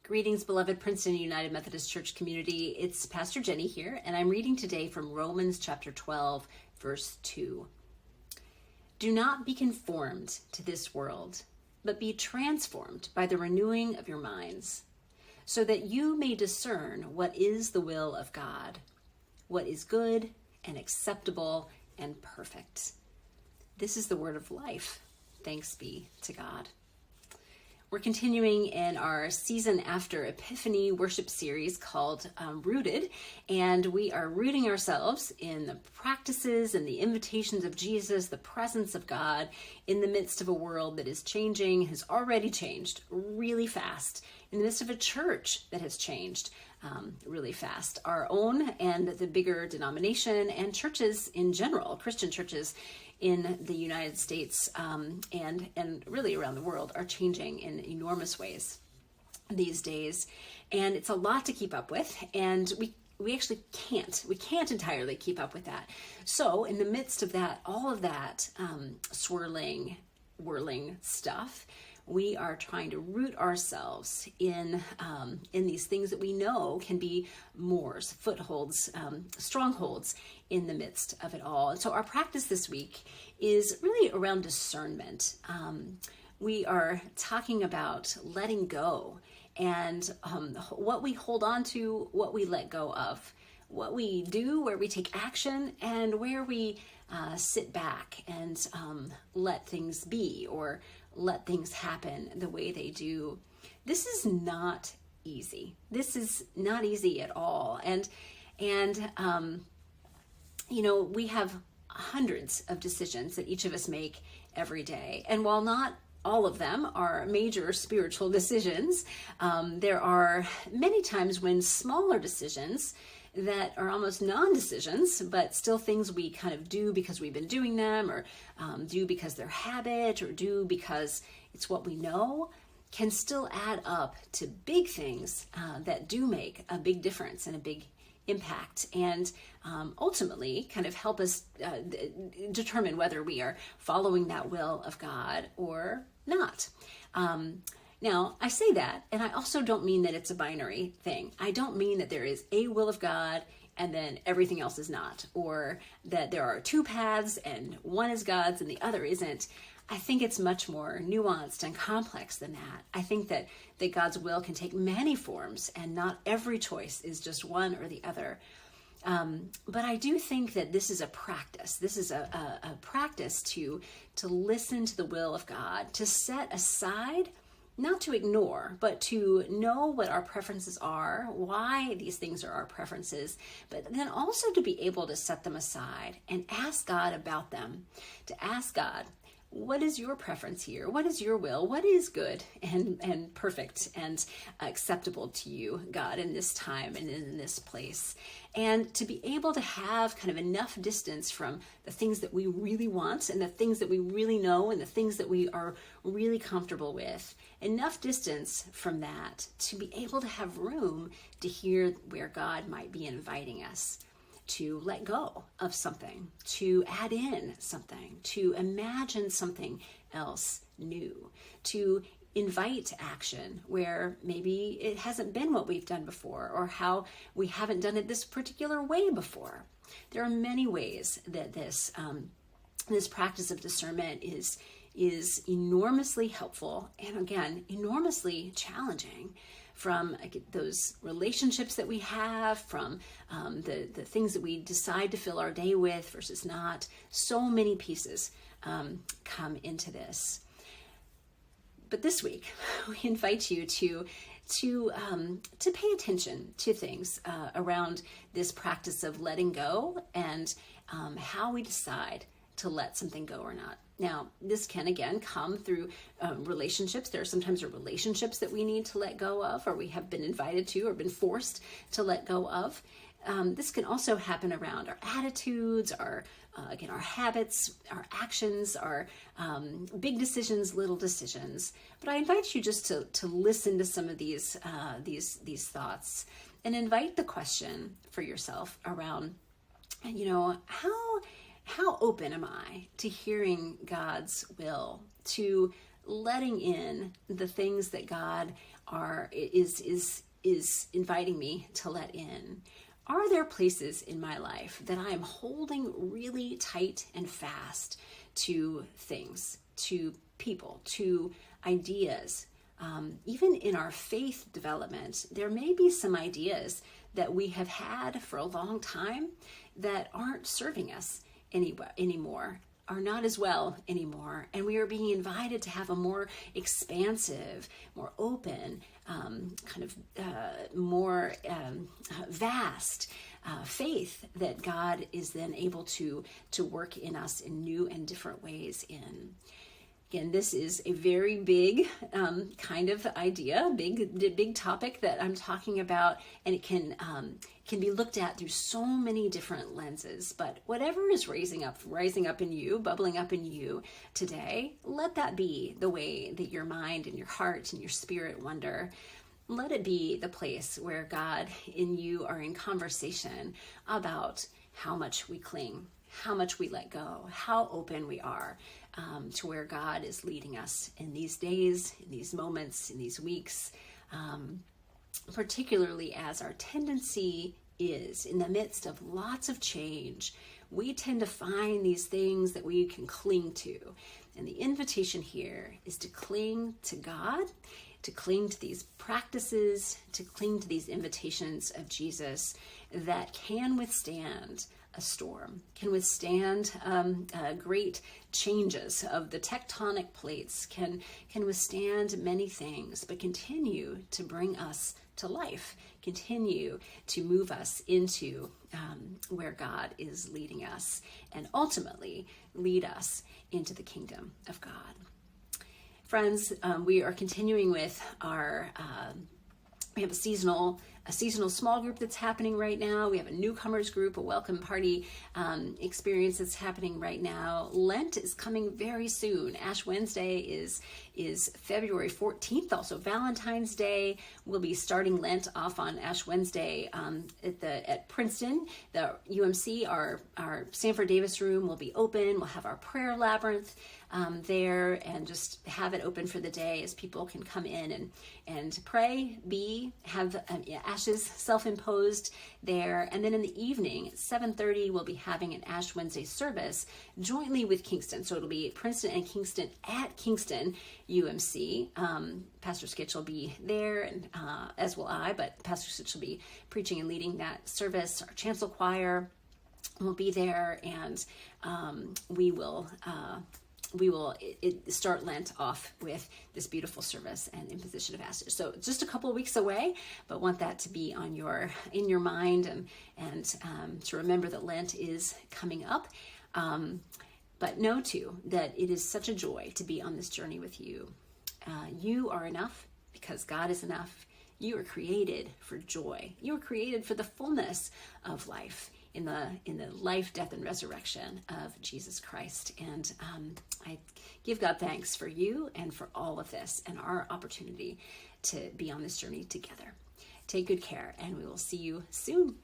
Greetings, beloved Princeton United Methodist Church community. It's Pastor Jenny here, and I'm reading today from Romans chapter 12, verse 2. Do not be conformed to this world, but be transformed by the renewing of your minds, so that you may discern what is the will of God, what is good and acceptable and perfect. This is the word of life. Thanks be to God. We're continuing in our season after Epiphany worship series called Rooted, and we are rooting ourselves in the practices and the invitations of Jesus, the presence of God in the midst of a world that is changing, has already changed really fast, in the midst of a church that has changed really fast, our own and the bigger denomination and churches in general, Christian churches in the United States and really around the world are changing in enormous ways these days. And it's a lot to keep up with, and we actually can't entirely keep up with that. So in the midst of that, all of that swirling, whirling stuff, we are trying to root ourselves in these things that we know can be moors, footholds, strongholds in the midst of it all. And so our practice this week is really around discernment. We are talking about letting go and what we hold on to, what we let go of, what we do, where we take action, and where we sit back and let things be or let things happen the way they do. This is not easy. This is not easy at all. And we have hundreds of decisions that each of us make every day. And while not all of them are major spiritual decisions, there are many times when smaller decisions that are almost non-decisions, but still things we kind of do because we've been doing them, or do because they're habit, or do because it's what we know, can still add up to big things that do make a big difference and a big impact, and ultimately kind of help us determine whether we are following that will of God or not. Now, I say that, and I also don't mean that it's a binary thing. I don't mean that there is a will of God and then everything else is not, or that there are two paths and one is God's and the other isn't. I think it's much more nuanced and complex than that. I think that God's will can take many forms, and not every choice is just one or the other. But I do think that this is a practice. This is a practice to listen to the will of God, to set aside, not to ignore, but to know what our preferences are, why these things are our preferences, but then also to be able to set them aside and ask God about them, to ask God, what is your preference here? What is your will? What is good and perfect and acceptable to you, God, in this time and in this place? And to be able to have kind of enough distance from the things that we really want and the things that we really know and the things that we are really comfortable with, enough distance from that to be able to have room to hear where God might be inviting us to let go of something, to add in something, to imagine something else new, to invite action where maybe it hasn't been what we've done before, or how we haven't done it this particular way before. There are many ways that this practice of discernment is enormously helpful and, again, enormously challenging, from those relationships that we have, from the things that we decide to fill our day with versus not. So many pieces come into this. But this week, we invite you to pay attention to things around this practice of letting go and how we decide to let something go or not. Now, this can, again, come through relationships. There are sometimes relationships that we need to let go of, or we have been invited to or been forced to let go of. This can also happen around our attitudes, our habits, our actions, our big decisions, little decisions. But I invite you just to listen to some of these thoughts and invite the question for yourself around, how open am I to hearing God's will, to letting in the things that God is inviting me to let in? Are there places in my life that I am holding really tight and fast to things, to people, to ideas? Even in our faith development, there may be some ideas that we have had for a long time that aren't serving us anymore, are not as well anymore, and we are being invited to have a more expansive, more open, more vast faith that God is then able to work in us in new and different ways in. Again, this is a very big kind of idea, big topic that I'm talking about, and it can be looked at through so many different lenses. But whatever is rising up in you, bubbling up in you today, let that be the way that your mind and your heart and your spirit wander. Let it be the place where God and you are in conversation about how much we cling, how much we let go, how open we are to where God is leading us in these days, in these moments, in these weeks, particularly as our tendency is in the midst of lots of change. We tend to find these things that we can cling to. And the invitation here is to cling to God, to cling to these practices, to cling to these invitations of Jesus that can withstand a storm, can withstand great changes of the tectonic plates, can withstand many things, but continue to bring us to life, continue to move us into where God is leading us, and ultimately lead us into the kingdom of God. Friends, we are continuing with our we have a seasonal small group that's happening right now. We have a newcomers group, a welcome party experience that's happening right now. Lent is coming very soon. Ash Wednesday is February 14th. Also Valentine's Day. We'll be starting Lent off on Ash Wednesday at Princeton. The UMC, our Sanford Davis room will be open. We'll have our prayer labyrinth there, and just have it open for the day as people can come in and pray, have ashes self-imposed there. And then in the evening at 7:30, we'll be having an Ash Wednesday service jointly with Kingston. So it'll be Princeton and Kingston at Kingston UMC. Pastor Skitch will be there, and as will I, but Pastor Skitch will be preaching and leading that service. Our chancel choir will be there, and we will start Lent off with this beautiful service and imposition of ashes. So just a couple of weeks away, but want that to be in your mind, and to remember that Lent is coming up. But know too that it is such a joy to be on this journey with you. You are enough because God is enough. You are created for joy. You are created for the fullness of life in the life, death, and resurrection of Jesus Christ. And I give God thanks for you and for all of this and our opportunity to be on this journey together. Take good care, and we will see you soon.